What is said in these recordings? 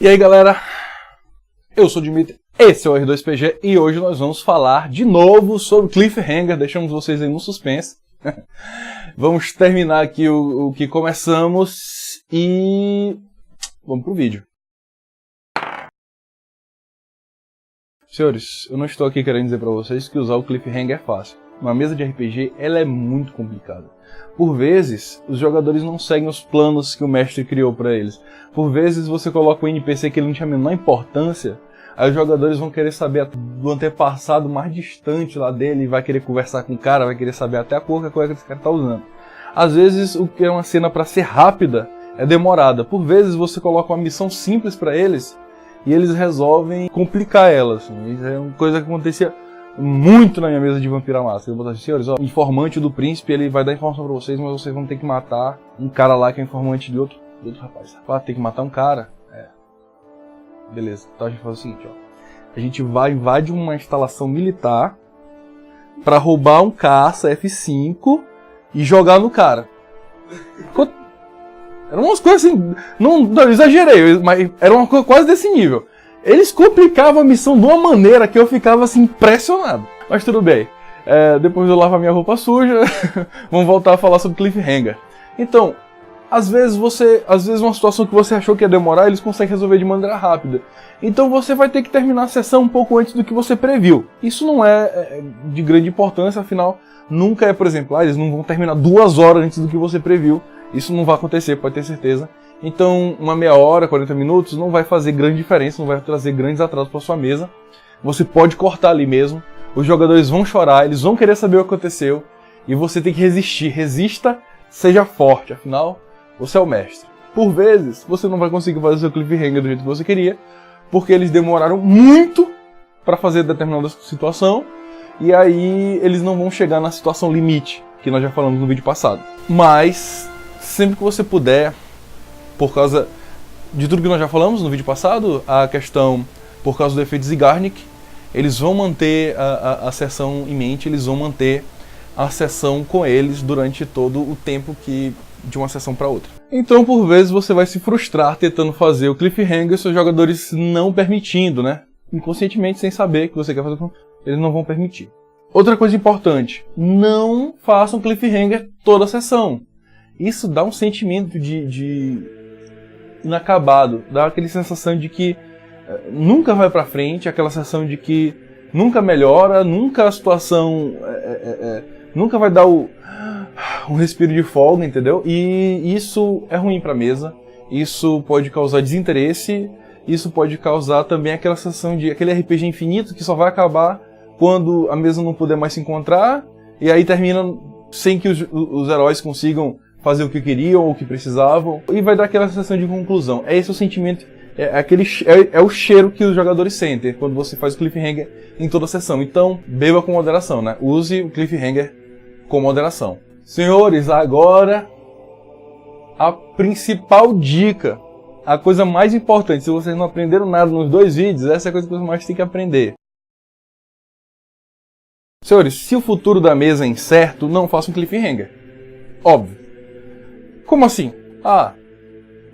E aí galera, eu sou o Dimitri, esse é o R2PG e hoje nós vamos falar de novo sobre Cliffhanger, deixamos vocês aí no suspense. Vamos terminar aqui o que começamos e vamos pro vídeo. Senhores, eu não estou aqui querendo dizer pra vocês que usar o Cliffhanger é fácil. Uma mesa de RPG, ela é muito complicada. Por vezes, os jogadores não seguem os planos que o mestre criou para eles. Por vezes, você coloca um NPC que ele não tinha a menor importância, aí os jogadores vão querer saber do antepassado mais distante lá dele, vai querer conversar com o cara, vai querer saber até a cor que a cueca desse cara tá usando. Às vezes, o que é uma cena para ser rápida é demorada. Por vezes, você coloca uma missão simples para eles e eles resolvem complicar ela. Assim. Isso é uma coisa que acontecia muito na minha mesa de Vampira Máscara. Eu vou botar assim, senhores, ó, o informante do príncipe, ele vai dar informação pra vocês, mas vocês vão ter que matar um cara lá que é informante de outro rapaz. Ah, tem que matar um cara? É. Beleza, então a gente faz o seguinte, ó. A gente vai invadir uma instalação militar pra roubar um caça F5 e jogar no cara. Eram umas coisas assim, não exagerei, mas era uma coisa quase desse nível. Eles complicavam a missão de uma maneira que eu ficava assim impressionado. Mas tudo bem. Depois eu lavo a minha roupa suja, vamos voltar a falar sobre Cliffhanger. Então, às vezes uma situação que você achou que ia demorar, eles conseguem resolver de maneira rápida. Então você vai ter que terminar a sessão um pouco antes do que você previu. Isso não é de grande importância, afinal, nunca é, por exemplo, eles não vão terminar 2 horas antes do que você previu. Isso não vai acontecer, pode ter certeza. Então, uma meia hora, 40 minutos, não vai fazer grande diferença, não vai trazer grandes atrasos para sua mesa. Você pode cortar ali mesmo, os jogadores vão chorar, eles vão querer saber o que aconteceu, e você tem que resistir. Resista, seja forte, afinal, você é o mestre. Por vezes, você não vai conseguir fazer o seu cliffhanger do jeito que você queria, porque eles demoraram muito para fazer determinada situação, e aí eles não vão chegar na situação limite, que nós já falamos no vídeo passado. Mas, sempre que você puder, por causa de tudo que nós já falamos no vídeo passado, a questão por causa do efeito Zeigarnik, eles vão manter a sessão em mente, eles vão manter a sessão com eles durante todo o tempo de uma sessão para outra. Então, por vezes, você vai se frustrar tentando fazer o cliffhanger e seus jogadores não permitindo, né? Inconscientemente, sem saber que você quer fazer, eles não vão permitir. Outra coisa importante, não façam cliffhanger toda a sessão. Isso dá um sentimento de inacabado, dá aquela sensação de que nunca vai pra frente, aquela sensação de que nunca melhora, nunca a situação nunca vai dar um respiro de folga, entendeu? E isso é ruim pra mesa, isso pode causar desinteresse, isso pode causar também aquela sensação de aquele RPG infinito que só vai acabar quando a mesa não puder mais se encontrar, e aí termina sem que os heróis consigam fazer o que queriam ou o que precisavam, e vai dar aquela sensação de conclusão. É esse o sentimento, é o cheiro que os jogadores sentem quando você faz o cliffhanger em toda a sessão. Então, beba com moderação, né? Use o cliffhanger com moderação. Senhores, agora a principal dica, a coisa mais importante, se vocês não aprenderam nada nos 2 vídeos, essa é a coisa que vocês mais têm que aprender. Senhores, se o futuro da mesa é incerto, não façam cliffhanger. Óbvio. Como assim? Ah,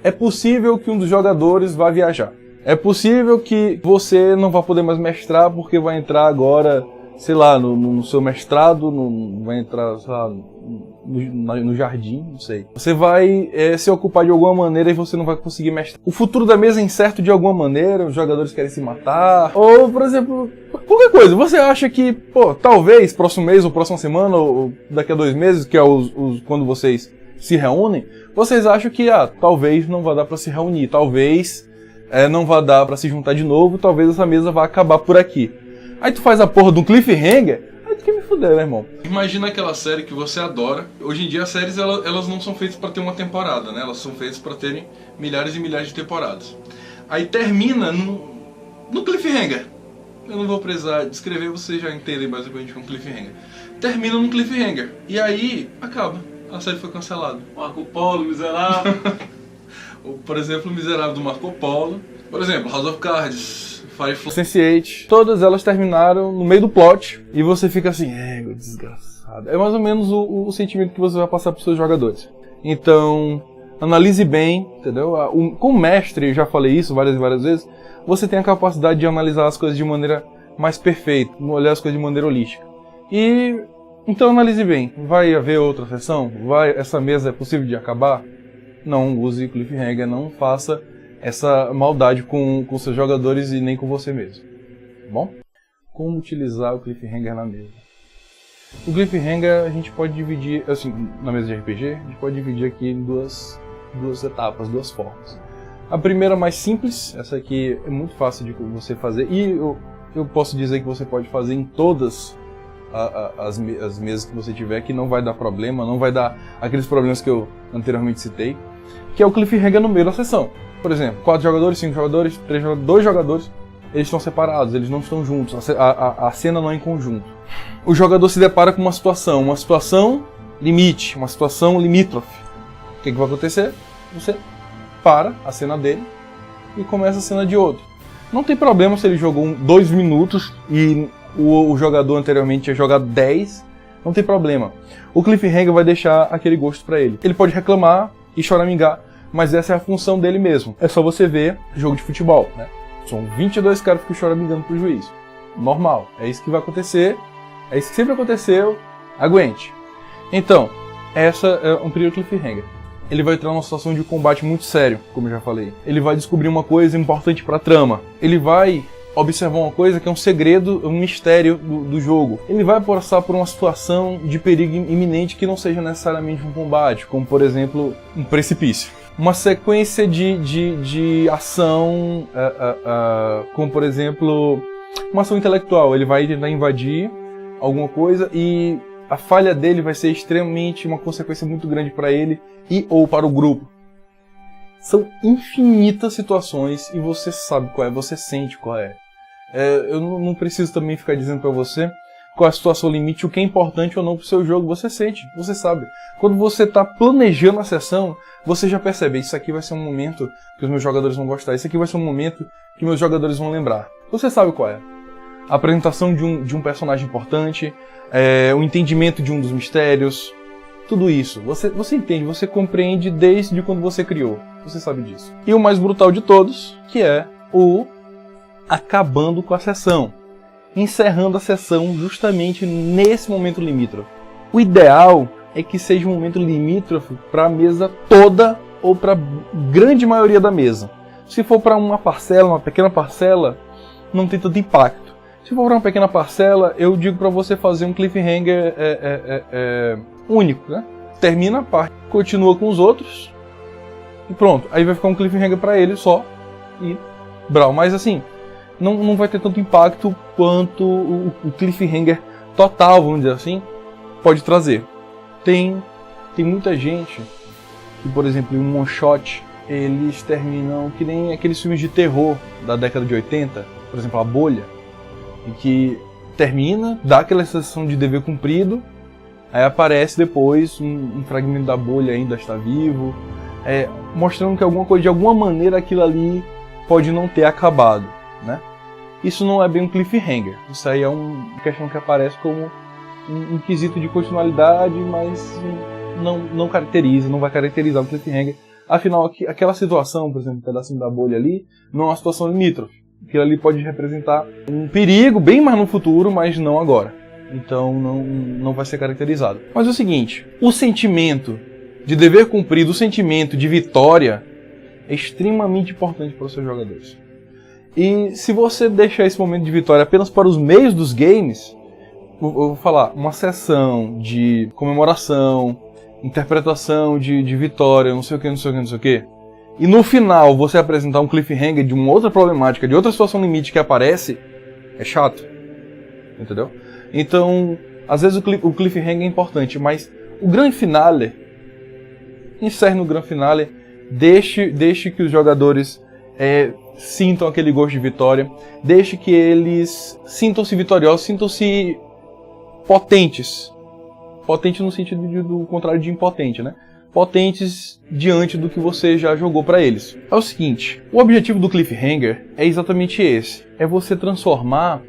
é possível que um dos jogadores vá viajar. É possível que você não vá poder mais mestrar porque vai entrar agora, sei lá, no seu mestrado, vai entrar, sei lá, no jardim, não sei. Você vai se ocupar de alguma maneira e você não vai conseguir mestrar. O futuro da mesa é incerto de alguma maneira, os jogadores querem se matar. Ou, por exemplo, qualquer coisa. Você acha que, pô, talvez próximo mês ou próxima semana ou daqui a 2 meses, que é quando vocês se reúnem, vocês acham que talvez não vai dar para se reunir, talvez não vai dar para se juntar de novo, talvez essa mesa vá acabar por aqui. Aí tu faz a porra de um cliffhanger, aí tu quer me fuder, né, irmão? Imagina aquela série que você adora. Hoje em dia as séries elas não são feitas para ter uma temporada, né? Elas são feitas para terem milhares e milhares de temporadas. Aí termina no cliffhanger. Eu não vou precisar descrever, vocês já entendem basicamente o que é um cliffhanger. Termina num cliffhanger. E aí acaba. A série foi cancelada. Marco Polo, Miserável. Por exemplo, o Miserável do Marco Polo. Por exemplo, House of Cards, Firefly, Sense8. Todas elas terminaram no meio do plot. E você fica assim, desgraçado. É mais ou menos o sentimento que você vai passar para os seus jogadores. Então, Analise bem, entendeu? Como mestre, eu já falei isso várias e várias vezes, você tem a capacidade de analisar as coisas de maneira mais perfeita, olhar as coisas de maneira holística. E então analise bem. Vai haver outra sessão? Essa mesa é possível de acabar? Não use cliffhanger, não faça essa maldade com seus jogadores e nem com você mesmo. Tá bom? Como utilizar o cliffhanger na mesa? O cliffhanger a gente pode dividir, assim, na mesa de RPG, a gente pode dividir aqui em duas etapas, duas formas. A primeira mais simples, essa aqui é muito fácil de você fazer, e eu posso dizer que você pode fazer em todas as mesas que você tiver, que não vai dar problema, não vai dar aqueles problemas que eu anteriormente citei, que é o cliffhanger no meio da sessão. Por exemplo, 4 jogadores, 5 jogadores, 3 jogadores, 2 jogadores, eles estão separados, eles não estão juntos, a cena não é em conjunto. O jogador se depara com uma situação limite, uma situação limítrofe. O que vai acontecer? Você para a cena dele e começa a cena de outro. Não tem problema se ele jogou 2 minutos e o jogador anteriormente tinha jogado 10, não tem problema. O cliffhanger vai deixar aquele gosto pra ele. Ele pode reclamar e choramingar, mas essa é a função dele mesmo. É só você ver jogo de futebol, né? São 22 caras que choramingando pro juiz. Normal, é isso que vai acontecer, é isso que sempre aconteceu, aguente. Então, essa é um período cliffhanger. Ele vai entrar numa situação de combate muito sério, como eu já falei. Ele vai descobrir uma coisa importante pra trama. Ele vai observar uma coisa que é um segredo, um mistério do jogo. Ele vai passar por uma situação de perigo iminente que não seja necessariamente um combate, como por exemplo, um precipício. Uma sequência de ação, como por exemplo, uma ação intelectual. Ele vai tentar invadir alguma coisa e a falha dele vai ser extremamente uma consequência muito grande para ele ou para o grupo. São infinitas situações e você sabe qual é, você sente qual é. Eu não preciso também ficar dizendo para você qual é a situação limite, o que é importante ou não pro seu jogo. Você sente, você sabe. Quando você está planejando a sessão, você já percebe, isso aqui vai ser um momento que os meus jogadores vão gostar, isso aqui vai ser um momento que meus jogadores vão lembrar. Você sabe qual é. A apresentação de um personagem importante, o entendimento de um dos mistérios, tudo isso. Você entende, você compreende desde quando você criou. Você sabe disso. E o mais brutal de todos, que é o acabando com a sessão. Encerrando a sessão justamente nesse momento limítrofe. O ideal é que seja um momento limítrofe para a mesa toda ou para a grande maioria da mesa. Se for para uma parcela, uma pequena parcela, não tem tanto impacto. Se for para uma pequena parcela, eu digo para você fazer um cliffhanger único, né? Termina a parte, continua com os outros e pronto. Aí vai ficar um cliffhanger para ele só e brau. Mas assim, não vai ter tanto impacto quanto o cliffhanger total, vamos dizer assim, pode trazer. Tem muita gente que, por exemplo, em um one shot, eles terminam que nem aqueles filmes de terror da década de 80, por exemplo, A Bolha, em que termina, dá aquela sensação de dever cumprido, aí aparece depois um fragmento da bolha ainda está vivo, mostrando que alguma coisa, de alguma maneira aquilo ali pode não ter acabado, né? Isso não é bem um cliffhanger, isso aí é uma questão que aparece como um quesito de continuidade, mas não caracteriza, não vai caracterizar o cliffhanger. Afinal, aquela situação, por exemplo, um pedacinho da bolha ali, não é uma situação limítrofe. Aquilo ali pode representar um perigo bem mais no futuro, mas não agora. Então não vai ser caracterizado. Mas é o seguinte, o sentimento de dever cumprido, o sentimento de vitória é extremamente importante para os seus jogadores. E se você deixar esse momento de vitória apenas para os meios dos games, eu vou falar, uma sessão de comemoração, interpretação de vitória, não sei o que, e no final você apresentar um cliffhanger de uma outra problemática, de outra situação limite que aparece, é chato. Entendeu? Então, às vezes o cliffhanger é importante, mas o grande finale, encerre no grande finale, deixe que os jogadores sintam aquele gosto de vitória, deixe que eles sintam-se vitoriosos, sintam-se potentes. Potente no sentido do contrário de impotente, né? Potentes diante do que você já jogou para eles. É o seguinte, o objetivo do cliffhanger é exatamente esse. É você transformar,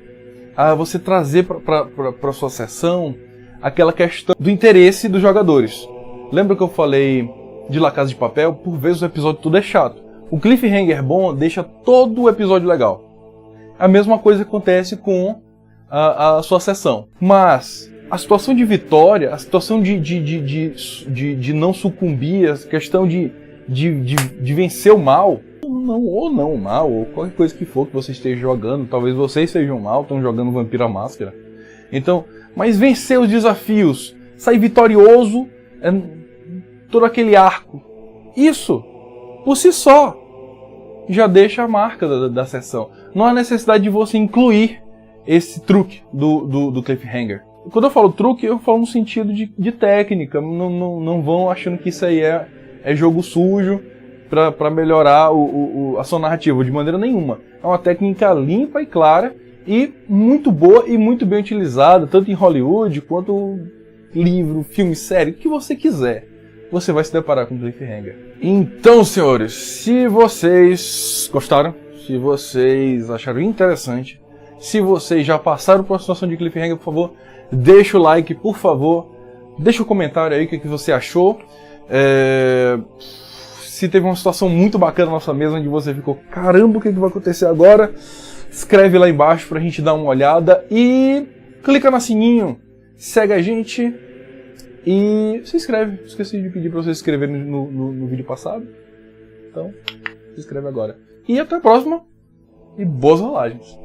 você trazer para sua sessão aquela questão do interesse dos jogadores. Lembra que eu falei de La Casa de Papel, por vezes o episódio todo é chato. O cliffhanger bom deixa todo o episódio legal. A mesma coisa acontece com a Succession. Mas a situação de vitória, a situação de não sucumbir, a questão de vencer o mal, ou não o mal, ou qualquer coisa que for que você esteja jogando, talvez vocês sejam mal, estão jogando Vampiro à Máscara. Então, mas vencer os desafios, sair vitorioso, todo aquele arco, isso, por si só, já deixa a marca da sessão. Não há necessidade de você incluir esse truque do cliffhanger. Quando eu falo truque, eu falo no sentido de técnica. Não vão achando que isso aí é jogo sujo para melhorar a sua narrativa, de maneira nenhuma. É uma técnica limpa e clara e muito boa e muito bem utilizada, tanto em Hollywood quanto livro, filme, série, o que você quiser. Você vai se deparar com um cliffhanger. Então, senhores, se vocês gostaram, se vocês acharam interessante, se vocês já passaram por uma situação de cliffhanger, por favor, deixa o like, por favor. Deixa o comentário aí o que você achou. Se teve uma situação muito bacana na nossa mesa, onde você ficou, caramba, o que vai acontecer agora? Escreve lá embaixo pra gente dar uma olhada. E clica no sininho, segue a gente. E se inscreve. Esqueci de pedir pra vocês se inscreverem no vídeo passado. Então, se inscreve agora. E até a próxima. E boas rolagens.